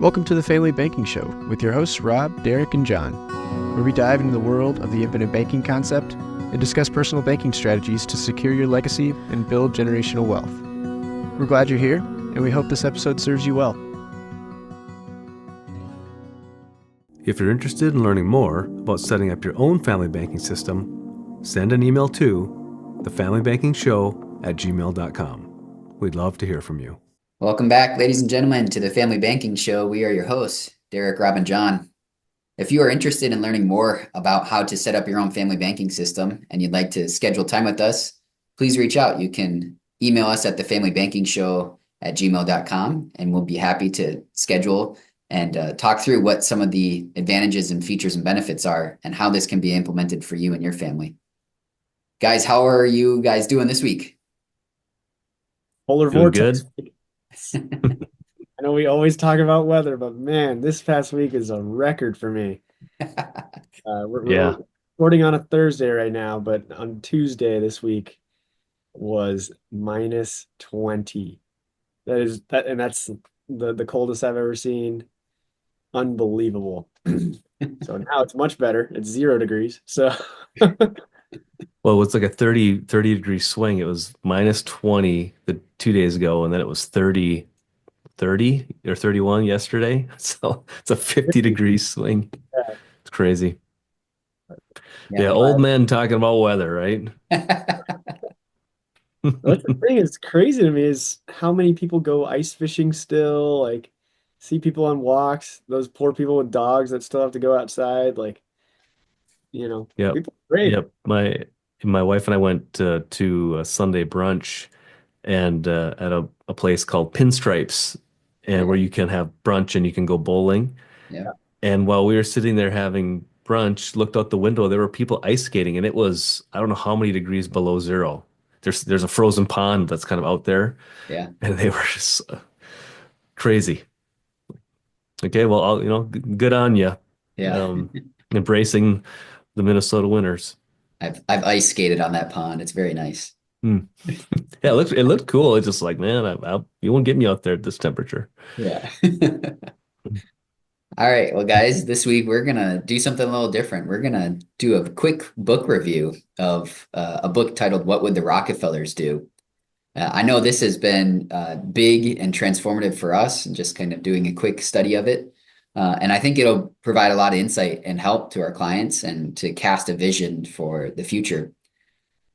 Welcome to the Family Banking Show with your hosts Rob, Derek, and John, where we dive into the world of the infinite banking concept and discuss personal banking strategies to secure your legacy and build generational wealth. We're glad you're here, and we hope this episode serves you well. If you're interested in learning more about setting up your own family banking system, send an email to thefamilybankingshow@gmail.com. We'd love to hear from you. Welcome back, ladies and gentlemen, to the Family Banking Show. We are your hosts, Derek, Rob, and John. If you are interested in learning more about how to set up your own family banking system and you'd like to schedule time with us, please reach out. You can email us at thefamilybankingshow@gmail.com, and we'll be happy to schedule and talk through what some of the advantages and features and benefits are and how this can be implemented for you and your family. Guys, how are you guys doing this week? Polar Doing vortex. good. I know we always talk about weather, but man, this past week is a record for me. We're recording on a Thursday right now, but on Tuesday this week was minus 20. And that's the coldest I've ever seen. Unbelievable. So now it's much better. It's 0 degrees. So Well, it's like a 30 degree swing. It was minus 20 the 2 days ago, and then it was 30 or 31 yesterday. So it's a 50 degree swing. Yeah. It's crazy. Yeah, Old men talking about weather, right? That's the thing that's crazy to me is how many people go ice fishing still, like see people on walks, those poor people with dogs that still have to go outside, Yep. people are great. Yep. My wife and I went to a Sunday brunch and at a place called Pinstripes, and where you can have brunch and you can go bowling. Yeah. And while we were sitting there having brunch, looked out the window, there were people ice skating, and it was, I don't know how many degrees below zero. There's a frozen pond that's kind of out there, Yeah. and they were just crazy. Okay, well, good on you. Yeah. Embracing the Minnesota winters. I've ice skated on that pond. It's very nice. Yeah, it looked cool. It's just like, man, you won't get me out there at this temperature. Yeah. All right. Well, guys, this week we're going to do something a little different. We're going to do a quick book review of a book titled What Would the Rockefellers Do? I know this has been big and transformative for us, and just kind of doing a quick study of it. And I think it'll provide a lot of insight and help to our clients and to cast a vision for the future.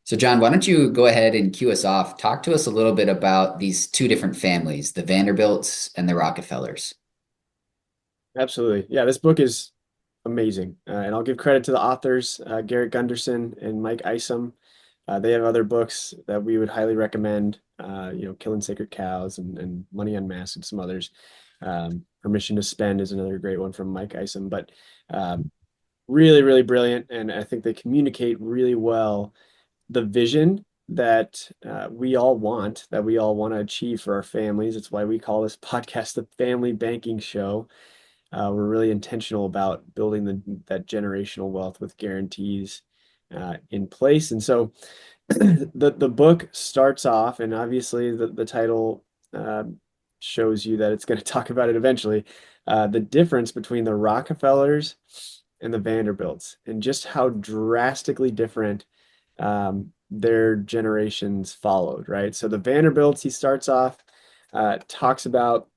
So, John, why don't you go ahead and cue us off? Talk to us a little bit about these two different families, the Vanderbilts and the Rockefellers. Absolutely. Yeah, this book is amazing. And I'll give credit to the authors, Garrett Gunderson and Mike Isom. They have other books that we would highly recommend, Killing Sacred Cows and Money Unmasked and some others. Permission to Spend is another great one from Mike Isom, but really, really brilliant. And I think they communicate really well the vision that we all want to achieve for our families. It's why we call this podcast the Family Banking Show. We're really intentional about building that generational wealth with guarantees in place. And so the book starts off, and obviously the title shows you that it's going to talk about it eventually, the difference between the Rockefellers and the Vanderbilts, and just how drastically different their generations followed, right? So the Vanderbilts, he starts off, talks about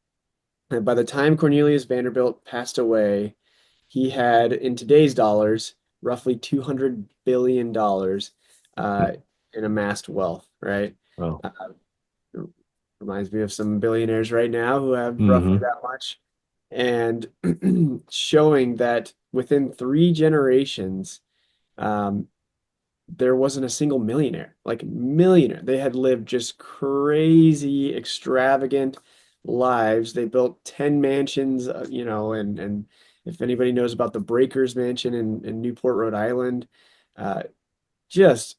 by the time Cornelius Vanderbilt passed away, he had, in today's dollars, roughly $200 billion in amassed wealth, right? Wow. Reminds me of some billionaires right now who have roughly that much. And showing that within 3 generations, there wasn't a single millionaire. They had lived just crazy, extravagant lives. They built 10 mansions, and if anybody knows about the Breakers Mansion in Newport, Rhode Island, just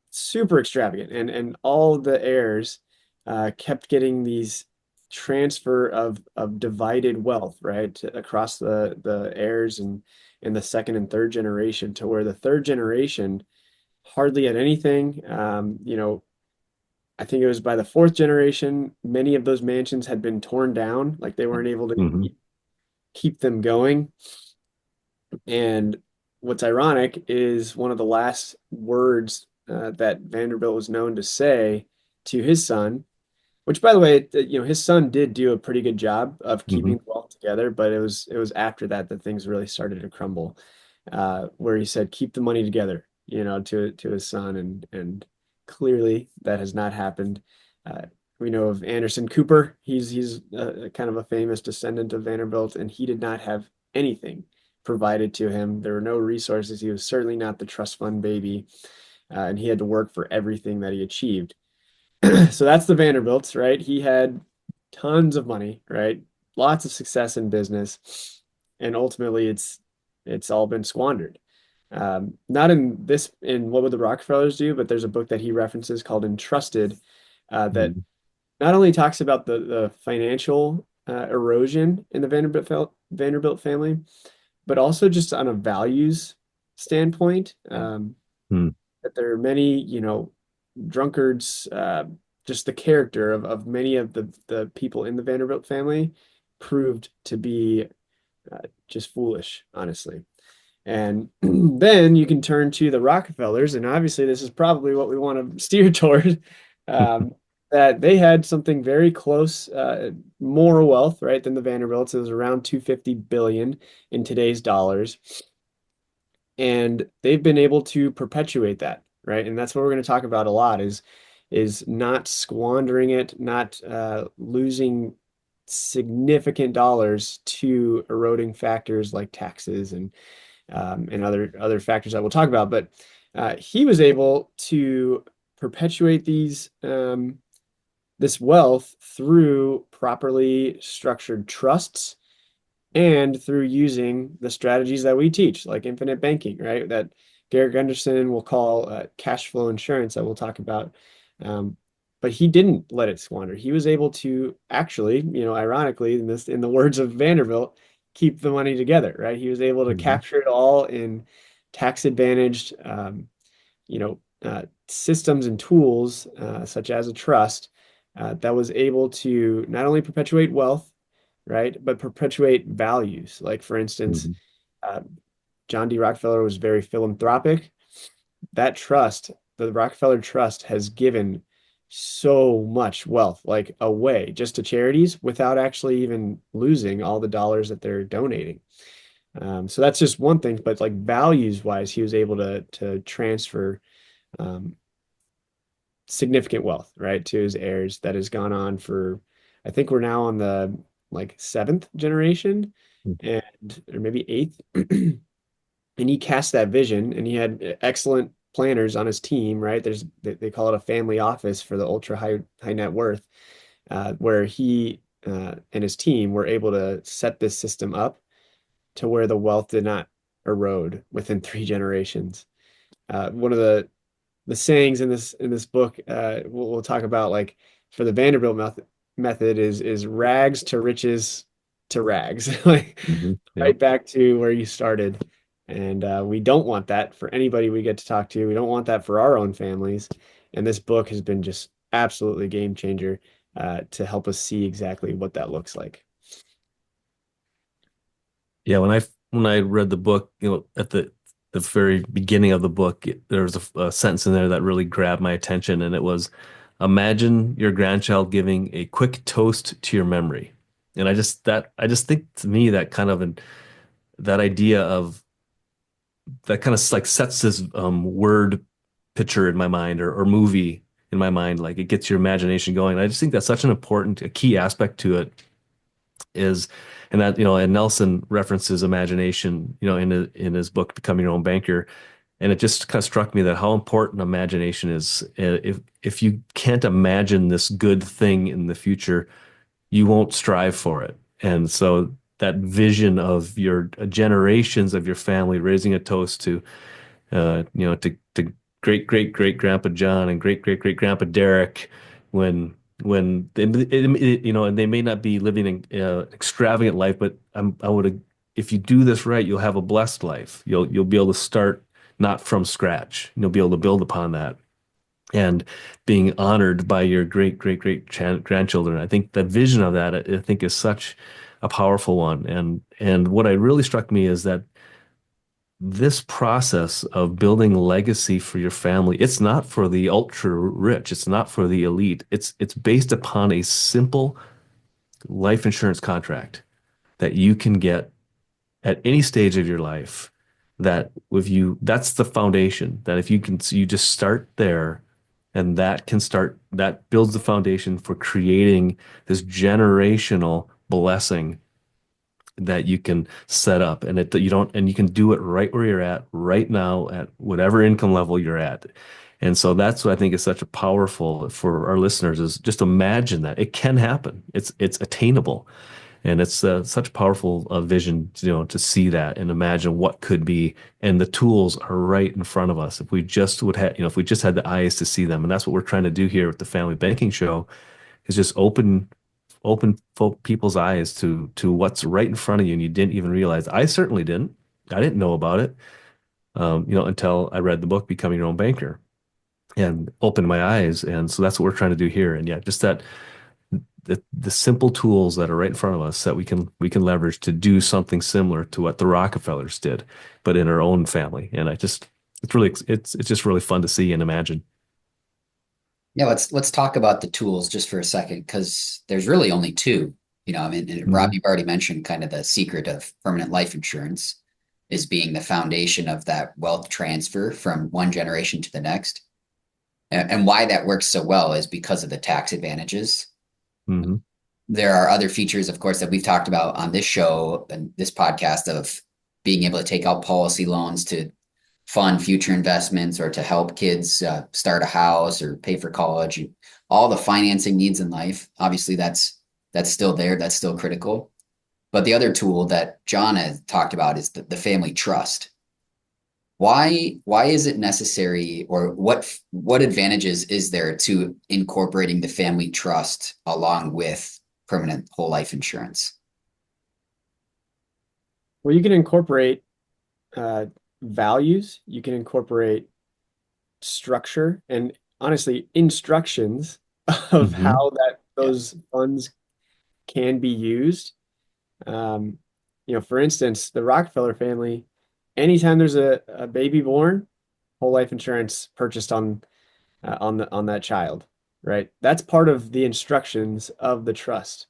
super extravagant. And all the heirs kept getting these transfer of divided wealth, right, across the heirs and in the second and third generation, to where the third generation hardly had anything. I think it was by the fourth generation, many of those mansions had been torn down. Like they weren't able to keep them going. And what's ironic is one of the last words that Vanderbilt was known to say to his son, which, by the way, his son did do a pretty good job of Hmm. keeping the wealth together, but it was after that that things really started to crumble, where he said, "Keep the money together," to his son, and clearly that has not happened. Uh, we know of Anderson Cooper. He's kind of a famous descendant of Vanderbilt, and he did not have anything provided to him. There were no resources. He was certainly not the trust fund baby, and he had to work for everything that he achieved. So that's the Vanderbilts, right? He had tons of money, right? Lots of success in business, and ultimately it's all been squandered. Not in What Would the Rockefellers Do, but there's a book that he references called Entrusted, that Hmm. not only talks about the financial erosion in the Vanderbilt family, but also just on a values standpoint. Hmm. That there are many, drunkards, just the character of many of the people in the Vanderbilt family proved to be just foolish, honestly. And then you can turn to the Rockefellers, and obviously this is probably what we want to steer toward. Um, that they had something very close, more wealth, right, than the Vanderbilts. It was around 250 billion in today's dollars, and they've been able to perpetuate that, right? And that's what we're going to talk about a lot is not squandering it, not losing significant dollars to eroding factors like taxes and other factors that we'll talk about. But he was able to perpetuate this wealth through properly structured trusts and through using the strategies that we teach, like infinite banking, right? That Garrett Gunderson will call cash flow insurance that we'll talk about. Um, but he didn't let it squander. He was able to actually, ironically, in the words of Vanderbilt, keep the money together, right? He was able to Hmm. capture it all in tax advantaged, systems and tools, such as a trust, that was able to not only perpetuate wealth, right, but perpetuate values. Like, for instance, Hmm. uh, John D. Rockefeller was very philanthropic. That trust, the Rockefeller Trust, has given so much wealth, like away just to charities without actually even losing all the dollars that they're donating. So that's just one thing, but like values wise, he was able to transfer um, significant wealth, right, to his heirs that has gone on for, I think we're now on the like seventh generation and or maybe eighth. And he cast that vision and he had excellent planners on his team, right? They call it a family office for the ultra high net worth, where he and his team were able to set this system up to where the wealth did not erode within 3 generations. One of the sayings in this book, we'll talk about, like, for the Vanderbilt method is rags to riches to rags, like Hmm. right Yep. back to where you started. And we don't want that for anybody we get to talk to. We don't want that for our own families. And this book has been just absolutely game changer to help us see exactly what that looks like. Yeah, when I read the book, at the very beginning of the book, there was a sentence in there that really grabbed my attention, and it was, "Imagine your grandchild giving a quick toast to your memory." And I just think, to me, that kind of that idea of that kind of like sets this word picture in my mind, or movie in my mind, like it gets your imagination going. I just think that's such an important, a key aspect to it is, and that, and Nelson references imagination, in his book Becoming Your Own Banker, and it just kind of struck me that how important imagination is. If you can't imagine this good thing in the future, you won't strive for it. And so that vision of your generations of your family raising a toast to, to great great great grandpa John and great great great grandpa Derek, when and they may not be living an extravagant life, but I would, if you do this right, you'll have a blessed life. You'll be able to start not from scratch. You'll be able to build upon that, and being honored by your great great great grandchildren. I think the vision of that, I think, is such a powerful one. And what really struck me is that this process of building legacy for your family, it's not for the ultra rich, it's not for the elite. It's based upon a simple life insurance contract that you can get at any stage of your life. That if you, that's the foundation, that if you can, so you just start there, and that builds the foundation for creating this generational blessing that you can set up, and you can do it right where you're at right now at whatever income level you're at. And so that's what I think is such a powerful for our listeners, is just imagine that it can happen. It's attainable. And it's such a powerful vision, to see that and imagine what could be. And the tools are right in front of us. If we just would have, if we just had the eyes to see them. And that's what we're trying to do here with the Family Banking Show, is just open people's eyes to what's right in front of you, and you didn't even realize. I certainly didn't. I didn't know about it, until I read the book Becoming Your Own Banker, and opened my eyes. And so that's what we're trying to do here. And yeah, just that the simple tools that are right in front of us that we can leverage to do something similar to what the Rockefellers did, but in our own family. And it's just really fun to see and imagine. Yeah, let's talk about the tools just for a second, because there's really only two. I mean, and Rob, Mhm. you've already mentioned kind of the secret of permanent life insurance is being the foundation of that wealth transfer from one generation to the next. And why that works so well is because of the tax advantages. Mhm. There are other features, of course, that we've talked about on this show and this podcast, of being able to take out policy loans to fund future investments or to help kids start a house or pay for college. All the financing needs in life. Obviously, that's still there. That's still critical. But the other tool that John has talked about is the family trust. Why is it necessary, or what advantages is there to incorporating the family trust along with permanent whole life insurance? Well, you can incorporate uh, values, you can incorporate structure, and honestly, instructions of Mhm. how that Yeah. those funds can be used. For instance, the Rockefeller family, anytime there's a baby born, whole life insurance purchased on that child, right? That's part of the instructions of the trust.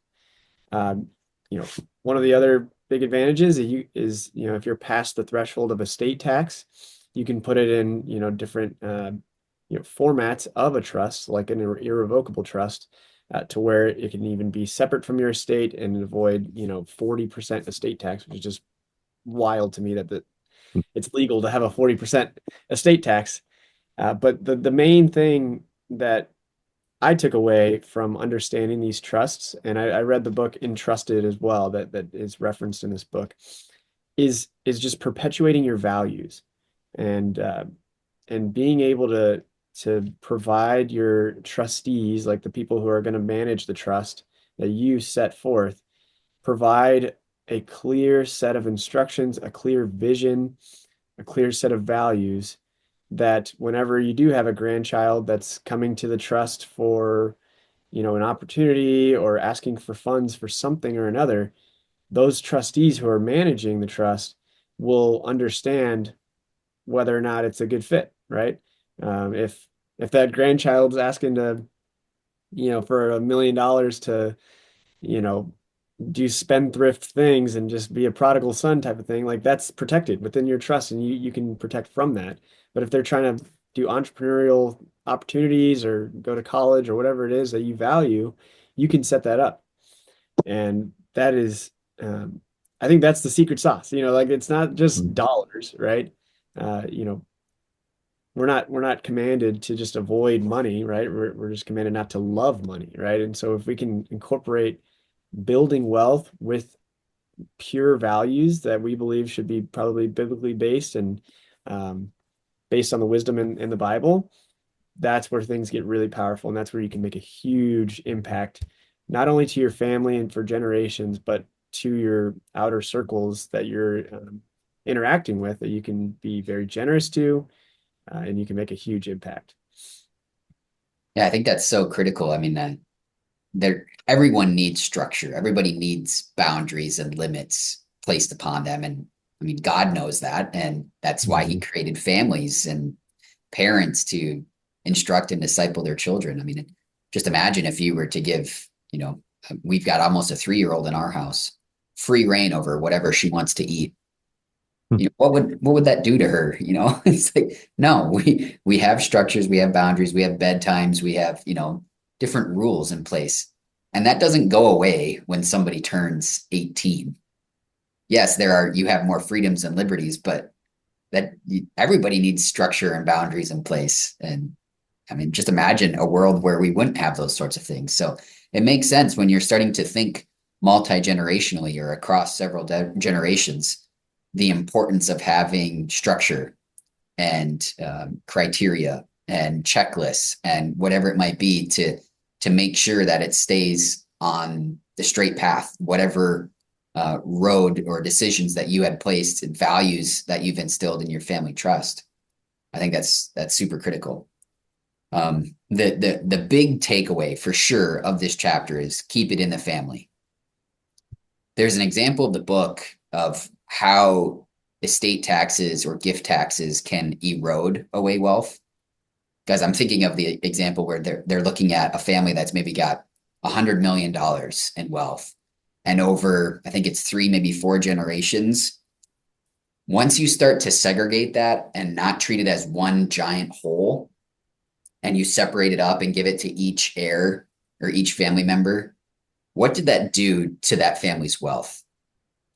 Um, you know, One of the other big advantages if you're past the threshold of estate tax, you can put it in, different formats of a trust, like an irrevocable trust, to where it can even be separate from your estate and avoid, 40% estate tax, which is just wild to me that it's legal to have a 40% estate tax. But the main thing that I took away from understanding these trusts, and I read the book Entrusted as well, that is referenced in this book, is just perpetuating your values, and being able to provide your trustees, like the people who are going to manage the trust that you set forth, provide a clear set of instructions, a clear vision, a clear set of values, that whenever you do have a grandchild that's coming to the trust for, an opportunity or asking for funds for something or another, those trustees who are managing the trust will understand whether or not it's a good fit, right? If that grandchild's asking to, for $1 million to, you know, do spendthrift things and just be a prodigal son type of thing, like that's protected within your trust, and you can protect from that. But if they're trying to do entrepreneurial opportunities or go to college or whatever it is that you value, you can set that up. And that is, I think that's the secret sauce. Like it's not just Mhm. dollars, right? Uh, you know, we're not commanded to just avoid money, right? We're just commanded not to love money, right? And so if we can incorporate building wealth with pure values that we believe should be probably biblically based and um, based on the wisdom in the Bible, that's where things get really powerful. And that's where you can make a huge impact, not only to your family and for generations, but to your outer circles that you're interacting with, that you can be very generous to, and you can make a huge impact. Yeah, I think that's so critical. I mean, everyone needs structure. Everybody needs boundaries and limits placed upon them. And I mean, God knows that. And that's why he created families and parents to instruct and disciple their children. I mean, just imagine if you were to give, we've got almost a 3-year-old in our house, free reign over whatever she wants to eat. What would that do to her? It's like, no, we have structures, we have boundaries, we have bedtimes, we have, different rules in place. And that doesn't go away when somebody turns 18. Yes, you have more freedoms and liberties, but everybody needs structure and boundaries in place. And I mean, just imagine a world where we wouldn't have those sorts of things. So it makes sense when you're starting to think multi-generationally or across several generations, the importance of having structure and criteria and checklists and whatever it might be to make sure that it stays on the straight path, whatever road or decisions that you had placed and values that you've instilled in your family trust. I think that's super critical. The big takeaway for sure of this chapter is keep it in the family. There's an example of the book of how estate taxes or gift taxes can erode away wealth. Guys, I'm thinking of the example where they're looking at a family that's maybe got $100 million in wealth. And over, I think it's 3, maybe 4 generations, once you start to segregate that and not treat it as one giant whole, and you separate it up and give it to each heir or each family member, what did that do to that family's wealth?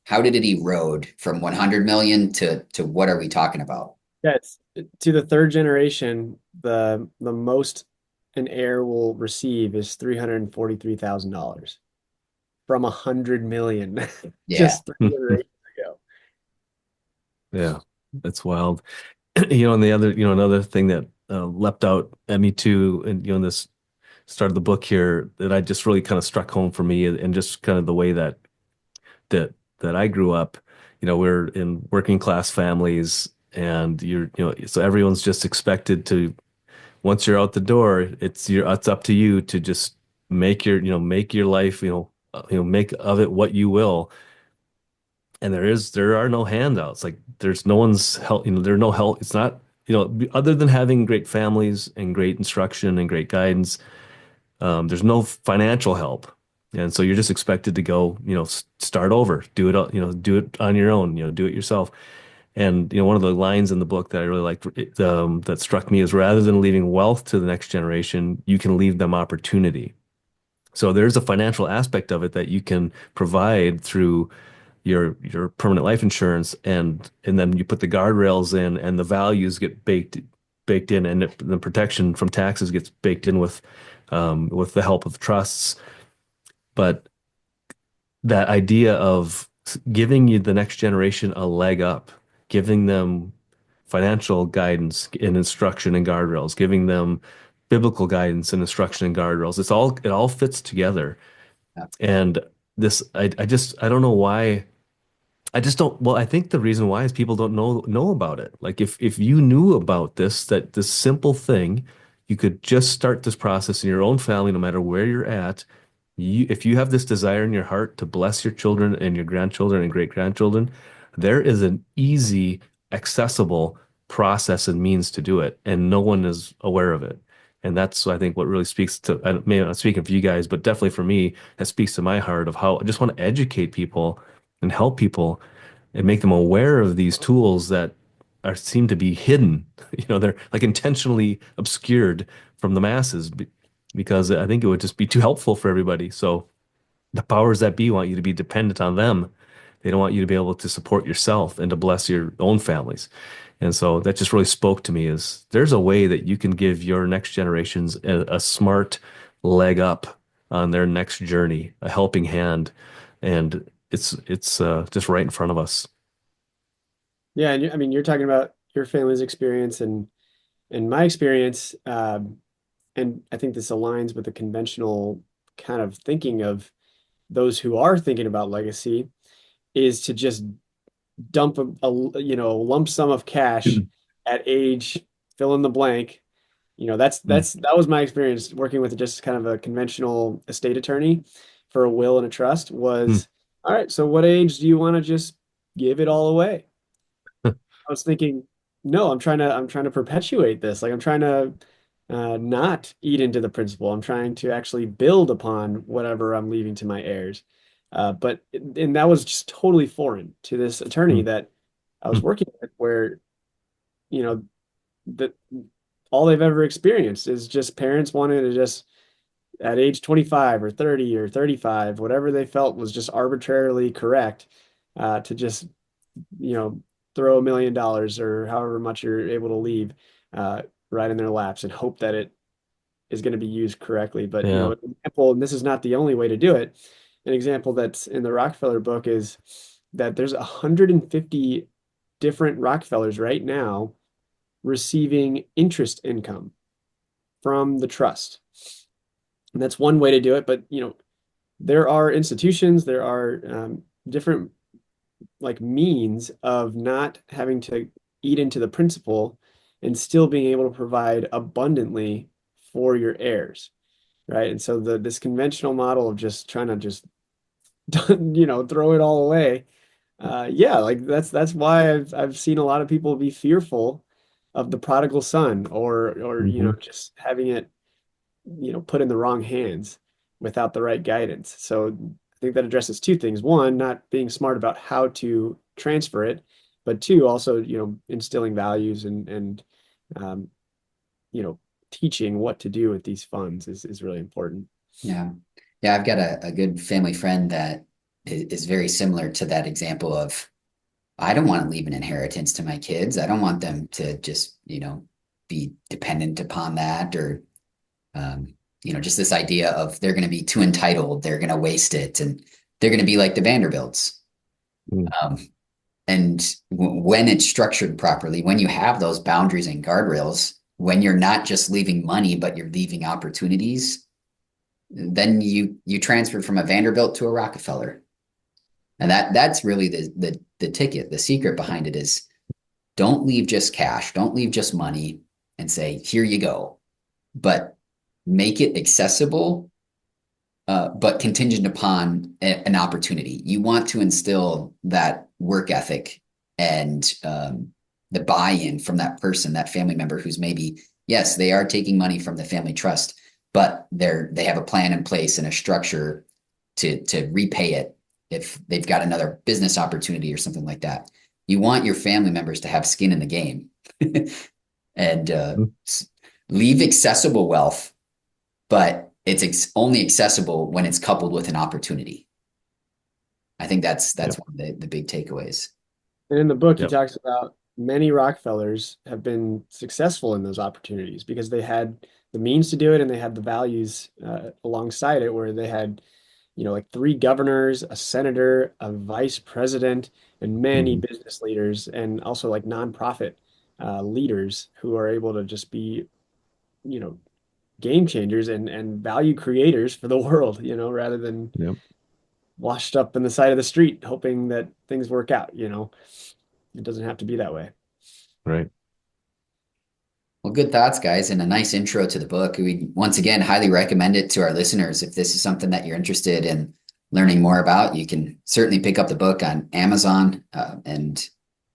How did it erode from 100 million to what are we talking about? Yeah, it's to the 3rd generation, the most an heir will receive is $343,000 from 100 million Yeah. just 3 generations ago. Yeah, that's wild. And the other, another thing that leapt out at me too, and in this start of the book here, that I just really kind of struck home for me, and just kind of the way that I grew up. We're in working class families, and so everyone's just expected to, once you're out the door, it's up to you to just make your life, make of it what you will. And there are no handouts. Like there's no one's help, there are no help. It's not, other than having great families and great instruction and great guidance, there's no financial help. And so you're just expected to go, start over, do it, do it on your own, do it yourself. And, one of the lines in the book that I really liked, that struck me is, rather than leaving wealth to the next generation, you can leave them opportunity. So there's a financial aspect of it that you can provide through your permanent life insurance, and then you put the guardrails in, and the values get baked in, and the protection from taxes gets baked in with the help of trusts. But that idea of giving you the next generation a leg up, giving them financial guidance and instruction and guardrails, giving them biblical guidance and instruction and guardrails, it all fits together. Yeah. And this, I don't know why. I just don't. Well, I think the reason why is people don't know about it. Like if you knew about this simple thing, you could just start this process in your own family, no matter where you're at. If you have this desire in your heart to bless your children and your grandchildren and great grandchildren, there is an easy, accessible process and means to do it, and no one is aware of it. And that's, I think, what really speaks to, maybe not speaking for you guys, but definitely for me, that speaks to my heart of how I just want to educate people and help people and make them aware of these tools that seem to be hidden. They're like intentionally obscured from the masses, because I think it would just be too helpful for everybody. So the powers that be want you to be dependent on them. They don't want you to be able to support yourself and to bless your own families. And so that just really spoke to me, is there's a way that you can give your next generations a smart leg up on their next journey, a helping hand. And it's just right in front of us. Yeah, and I mean, you're talking about your family's experience and my experience, and I think this aligns with the conventional kind of thinking of those who are thinking about legacy, is to just dump a lump sum of cash at age fill in the blank, That was my experience working with just kind of a conventional estate attorney for a will and a trust Hmm. was, all right, so what age do you want to just give it all away? I was thinking, no, I'm trying to perpetuate this. Like I'm trying to not eat into the principal. I'm trying to actually build upon whatever I'm leaving to my heirs. And that was just totally foreign to this attorney Hmm. that I was Hmm. working with, where, you know, that all they've ever experienced is just parents wanting to just at age 25 or 30 or 35, whatever they felt was just arbitrarily correct, to just, you know, throw $1 million or however much you're able to leave, uh, right in their laps and hope that it is going to be used correctly. But, Yeah. an example, and this is not the only way to do it, an example that's in the Rockefeller book is that there's 150 different Rockefellers right now receiving interest income from the trust. And that's one way to do it. But, there are institutions, there are different like means of not having to eat into the principal and still being able to provide abundantly for your heirs, right? And so this conventional model of just trying to just throw it all away, yeah, like that's why I've seen a lot of people be fearful of the prodigal son, or Hmm. just having it put in the wrong hands without the right guidance. So I think that addresses two things. One, not being smart about how to transfer it, but two, also, instilling values and um, you know, teaching what to do with these funds is really important. Yeah. Yeah, I've got a good family friend that is very similar to that example of, I don't want to leave an inheritance to my kids. I don't want them to just, be dependent upon that, or, just this idea of they're going to be too entitled, they're going to waste it, and they're going to be like the Vanderbilts. Hmm. Um, and when it's structured properly, when you have those boundaries and guardrails, when you're not just leaving money, but you're leaving opportunities, then you transfer from a Vanderbilt to a Rockefeller. And that's really the ticket. The secret behind it is, don't leave just cash, don't leave just money and say, here you go, but make it accessible, but contingent upon an opportunity. You want to instill that work ethic and the buy-in from that person, that family member who's maybe, yes, they are taking money from the family trust, but they have a plan in place and a structure to repay it if they've got another business opportunity or something like that. You want your family members to have skin in the game and leave accessible wealth, but it's only accessible when it's coupled with an opportunity. I think that's Yep. one of the big takeaways. And in the book, he Yep. talks about many Rockefellers have been successful in those opportunities because they had the means to do it and they had the values alongside it, where they had, like three governors, a senator, a vice president, and many Hmm. business leaders, and also like nonprofit leaders who are able to just be, you know, game changers and value creators for the world, rather than Yep. washed up in the side of the street hoping that things work out. It doesn't have to be that way. Right. Well, good thoughts, guys, and a nice intro to the book. We once again highly recommend it to our listeners. If this is something that you're interested in learning more about, you can certainly pick up the book on Amazon. And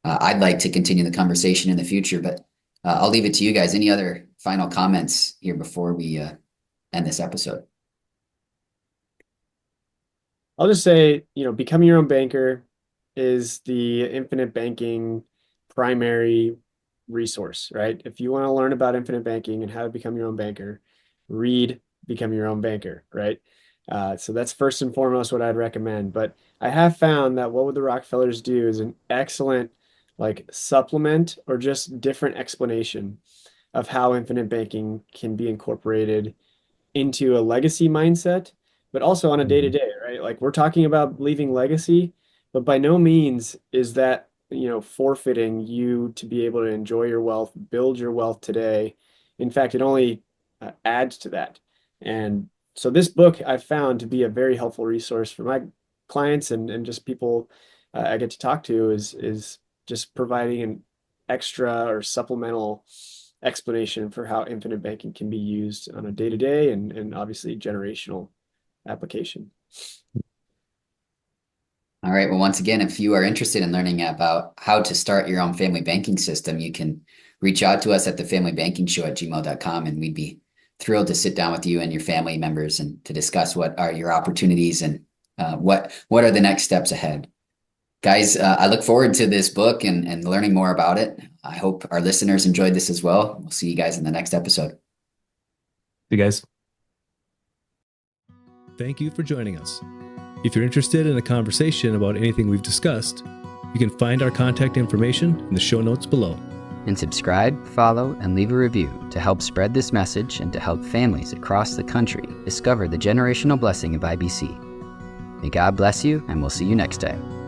I'd like to continue the conversation in the future, but I'll leave it to you guys. Any other final comments here before we end this episode? I'll just say, becoming your own banker is the infinite banking primary resource, right? If you want to learn about infinite banking and how to become your own banker, read Become Your Own Banker, right? So that's first and foremost what I'd recommend. But I have found that What Would the Rockefellers Do is an excellent like supplement or just different explanation of how infinite banking can be incorporated into a legacy mindset, but also on a day to Hmm. day, right? Like we're talking about leaving legacy, but by no means is that, forfeiting you to be able to enjoy your wealth, build your wealth today. In fact, it only adds to that. And so this book I found to be a very helpful resource for my clients and just people I get to talk to is just providing an extra or supplemental explanation for how infinite banking can be used on a day-to-day and obviously generational application. All right. Well, once again, if you are interested in learning about how to start your own family banking system, you can reach out to us at thefamilybankingshow@gmail.com, and we'd be thrilled to sit down with you and your family members and to discuss what are your opportunities and what are the next steps ahead. Guys, I look forward to this book and learning more about it. I hope our listeners enjoyed this as well. We'll see you guys in the next episode. See you guys. Thank you for joining us. If you're interested in a conversation about anything we've discussed, you can find our contact information in the show notes below. And subscribe, follow, and leave a review to help spread this message and to help families across the country discover the generational blessing of IBC. May God bless you, and we'll see you next time.